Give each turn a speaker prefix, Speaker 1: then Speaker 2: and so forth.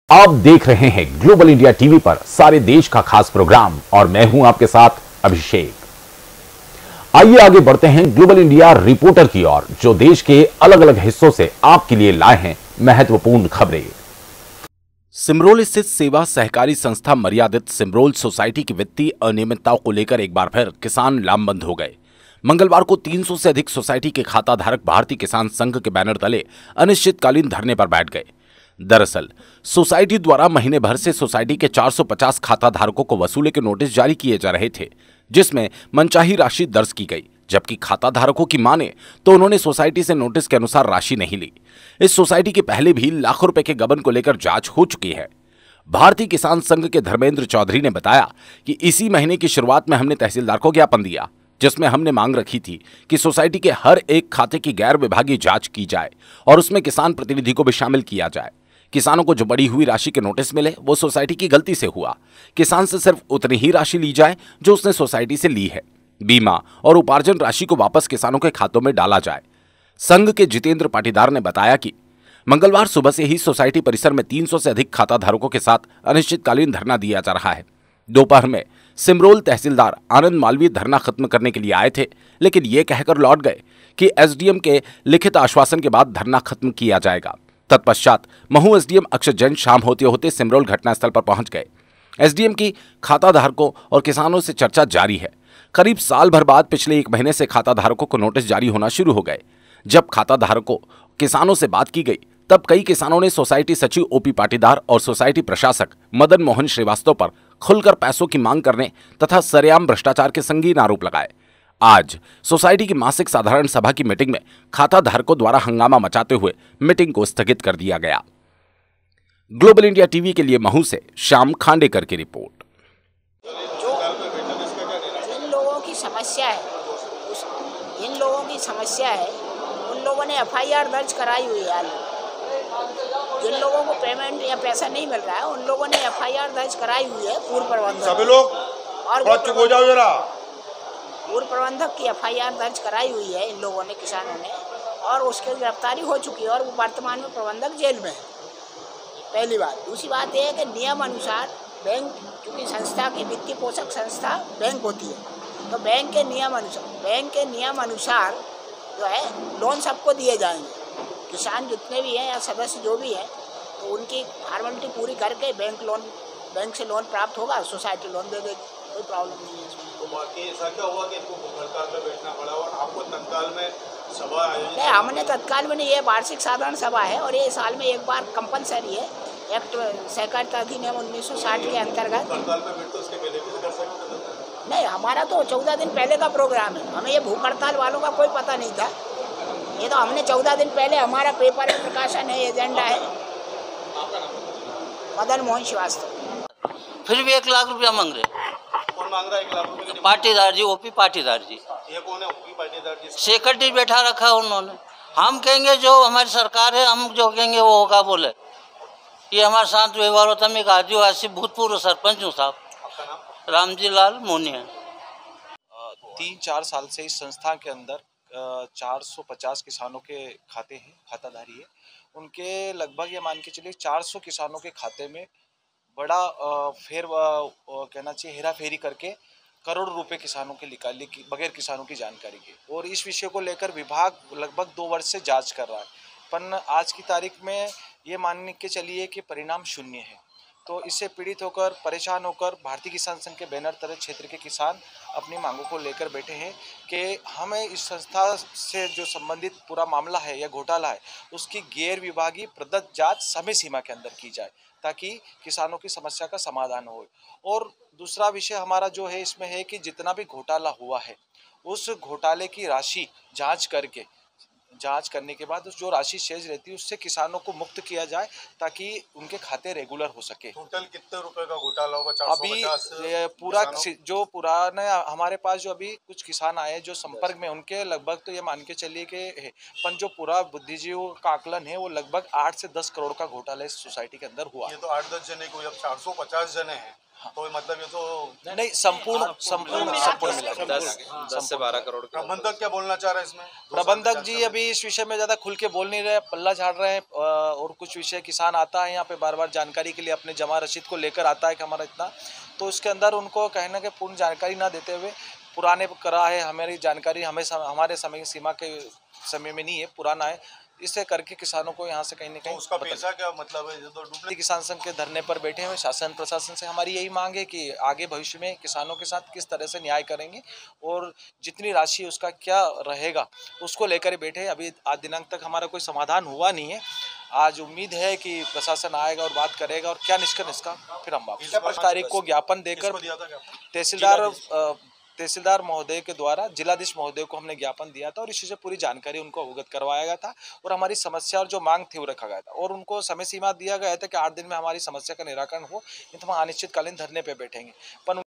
Speaker 1: आप देख रहे हैं ग्लोबल इंडिया टीवी पर सारे देश का खास प्रोग्राम और मैं हूं आपके साथ अभिषेक। आइए आगे बढ़ते हैं ग्लोबल इंडिया रिपोर्टर की ओर, जो देश के अलग अलग हिस्सों से आपके लिए लाए हैं महत्वपूर्ण खबरें। सिमरोल स्थित सेवा सहकारी संस्था मर्यादित सिमरोल सोसाइटी की वित्तीय अनियमितताओं को लेकर एक बार फिर किसान लामबंद हो गए। मंगलवार को 300 से अधिक सोसाइटी के खाता धारक भारतीय किसान संघ के बैनर तले अनिश्चितकालीन धरने पर बैठ गए। दरअसल सोसाइटी द्वारा महीने भर से सोसाइटी के 450 खाता धारकों को वसूले के नोटिस जारी किए जा रहे थे, जिसमें मनचाही राशि दर्ज की गई, जबकि खाता धारकों की माने तो उन्होंने सोसाइटी से नोटिस के अनुसार राशि नहीं ली। इस सोसाइटी की पहले भी लाखों रुपए के गबन को लेकर जांच हो चुकी है। भारतीय किसान संघ के धर्मेंद्र चौधरी ने बताया कि इसी महीने की शुरुआत में हमने तहसीलदार को ज्ञापन दिया, जिसमें हमने मांग रखी थी कि सोसाइटी के हर एक खाते की गैर विभागीय जांच की जाए और उसमें किसान प्रतिनिधि को भी शामिल किया जाए। किसानों को जो बड़ी हुई राशि के नोटिस मिले वो सोसाइटी की गलती से हुआ। किसान से सिर्फ उतनी ही राशि ली जाए जो उसने सोसाइटी से ली है। बीमा और उपार्जन राशि को वापस किसानों के खातों में डाला जाए। संघ के जितेंद्र पाटीदार ने बताया कि मंगलवार सुबह से ही सोसाइटी परिसर में 300 से अधिक खाता धारकों के साथ अनिश्चितकालीन धरना दिया जा रहा है। दोपहर में सिमरोल तहसीलदार आनंद मालवीय धरना खत्म करने के लिए आए थे, लेकिन ये कहकर लौट गए कि एसडीएम के लिखित आश्वासन के बाद धरना खत्म किया जाएगा। तत्पश्चात महू एसडीएम अक्षय जैन शाम होते होते सिमरोल घटनास्थल पर पहुंच गए। एसडीएम की खाता धारकों और किसानों से चर्चा जारी है। करीब साल भर बाद पिछले 1 महीने से खाता धारकों को नोटिस जारी होना शुरू हो गए। जब खाता धारकों किसानों से बात की गई तब कई किसानों ने सोसाइटी सचिव ओपी पाटीदार और सोसाइटी प्रशासक मदन मोहन श्रीवास्तव पर खुलकर पैसों की मांग करने तथा सरेआम भ्रष्टाचार के संगीन आरोप लगाए। आज सोसाइटी की मासिक साधारण सभा की मीटिंग में खाता धारकों द्वारा हंगामा मचाते हुए मीटिंग को स्थगित कर दिया गया। ग्लोबल इंडिया टीवी के लिए महू से श्याम खांडेकर की रिपोर्ट।
Speaker 2: जिन लोगों की समस्या है उन लोगों ने एफआईआर दर्ज कराई हुई है। जिन लोगों को पेमेंट या पैसा नहीं मिल रहा है उन लोगों ने एफआईआर दर्ज कराई हुई है पूर्व प्रबंधक।
Speaker 3: सभी लोग और चुप हो जाओ जरा।
Speaker 2: पूर्व प्रबंधक की एफआईआर दर्ज कराई हुई है इन लोगों ने, किसानों ने, और उसकी गिरफ्तारी हो चुकी है और वो वर्तमान में प्रबंधक जेल में है। पहली बात। दूसरी बात यह है कि नियम अनुसार बैंक, क्योंकि संस्था की वित्तीय पोषक संस्था बैंक होती है, तो बैंक के नियम अनुसार जो है लोन सबको दिए जाएंगे। किसान जितने भी हैं या सदस्य जो भी हैं तो उनकी फॉर्मेलिटी पूरी करके बैंक से लोन प्राप्त होगा, सोसाइटी लोन दे देगी, कोई प्रॉब्लम नहीं है इसमें।
Speaker 3: तो बाकी ऐसा क्या हुआ कि इनको हड़ताल पे बैठना पड़ा और आपको तत्काल में सभा आयोजित?
Speaker 2: नहीं, हमने तत्काल में नहीं, ये वार्षिक साधारण सभा है और ये साल में एक बार कंपलसरी है, एक्ट सहकारिता अधिनियम 1960 के अंतर्गत।
Speaker 3: हड़ताल पे बैठ तो उसके पहले भी कर सकते?
Speaker 2: नहीं, हमारा तो 14 दिन पहले का प्रोग्राम है। हमें ये भूख हड़ताल वालों का कोई पता नहीं था। ये तो हमने 14 दिन पहले, हमारा पेपर में प्रकाशन है, एजेंडा है। मदन मोहन श्रीवास्तव।
Speaker 4: फिर भी 1 लाख रुपया मांग रहे।
Speaker 3: कौन मांग रहा है 1 लाख रुपए?
Speaker 4: पाटीदार जी, ओपी पाटीदार जी।
Speaker 3: ये कौन है ओपी पाटीदार जी?
Speaker 4: सेक्रेटरी बैठा रखा है उन्होंने। हम कहेंगे जो हमारी सरकार है, हम जो कहेंगे वो होगा। बोले ये हमारे साथ व्यवहार होता। मैं एक आदिवासी भूतपूर्व सरपंच हूँ साहब, रामजी लाल मोनिया।
Speaker 5: 3-4 साल से इस संस्था के अंदर 450 किसानों के खाते हैं, खाताधारी है। उनके लगभग ये मान के चलिए 400 किसानों के खाते में बड़ा कहना चाहिए हेरा फेरी करके करोड़ रुपए किसानों के निकाले बगैर किसानों की जानकारी के। और इस विषय को लेकर विभाग लगभग 2 वर्ष से जांच कर रहा है, पर आज की तारीख में ये मानने के चलिए कि परिणाम शून्य है। तो इससे पीड़ित होकर, परेशान होकर भारतीय किसान संघ के बैनर तले क्षेत्र के किसान अपनी मांगों को लेकर बैठे हैं कि हमें इस संस्था से जो संबंधित पूरा मामला है या घोटाला है उसकी गैर विभागीय प्रदत्त जांच समय सीमा के अंदर की जाए, ताकि किसानों की समस्या का समाधान हो। और दूसरा विषय हमारा जो है इसमें है कि जितना भी घोटाला हुआ है उस घोटाले की राशि जांच करने के बाद जो राशि शेष रहती है उससे किसानों को मुक्त किया जाए, ताकि उनके खाते रेगुलर हो सके।
Speaker 3: टोटल कितने रुपए का घोटाला होगा?
Speaker 5: अभी पूरा जो पुराने हमारे पास जो अभी कुछ किसान आए जो संपर्क में, उनके लगभग तो ये मान के चलिए कि है, पर जो पूरा बुद्धिजीवियों का आकलन है वो लगभग 8 से 10 करोड़ का घोटाला इस सोसाइटी के अंदर हुआ।
Speaker 3: ये तो 8-10 जने को, जब 450 जने हैं तो मतलब ये तो
Speaker 5: नहीं, संपूर्ण मिला
Speaker 6: 10 से 12 करोड़ के
Speaker 3: प्रबंधक क्या बोलना चाह रहे हैं इसमें?
Speaker 5: प्रबंधक जी अभी इस विषय में ज़्यादा खुल के बोल नहीं रहे, पल्ला झाड़ रहे हैं। और कुछ विषय किसान आता है यहाँ पे बार बार जानकारी के लिए अपने जमा रसीद को लेकर आता है कि हमारा इतना, तो उसके अंदर उनको कहना कि पूर्ण जानकारी ना देते हुए पुराने करा है, हमारी जानकारी हमारे समय सीमा के समय में नहीं है, पुराना है, इसे करके किसानों को यहाँ से कहीं ना कहीं
Speaker 3: उसका पैसा क्या मतलब है? तो
Speaker 5: डुप्लीकेट किसान संघ के धरने पर बैठे हुए शासन प्रशासन से हमारी यही मांग है कि आगे भविष्य में किसानों के साथ किस तरह से न्याय करेंगे और जितनी राशि उसका क्या रहेगा उसको लेकर ही बैठे। अभी आज दिनांक तक हमारा कोई समाधान हुआ नहीं है। आज उम्मीद है कि प्रशासन आएगा और बात करेगा और क्या निष्कर्ष इसका फिर हम वापस 5 तारीख को ज्ञापन देकर तहसीलदार महोदय के द्वारा जिलाधीश महोदय को हमने ज्ञापन दिया था और इसी से पूरी जानकारी उनको अवगत करवाया गया था और हमारी समस्या और जो मांग थी वो रखा गया था और उनको समय सीमा दिया गया था कि 8 दिन में हमारी समस्या का निराकरण हो, नहीं तो हम अनिश्चितकालीन धरने पे बैठेंगे। पर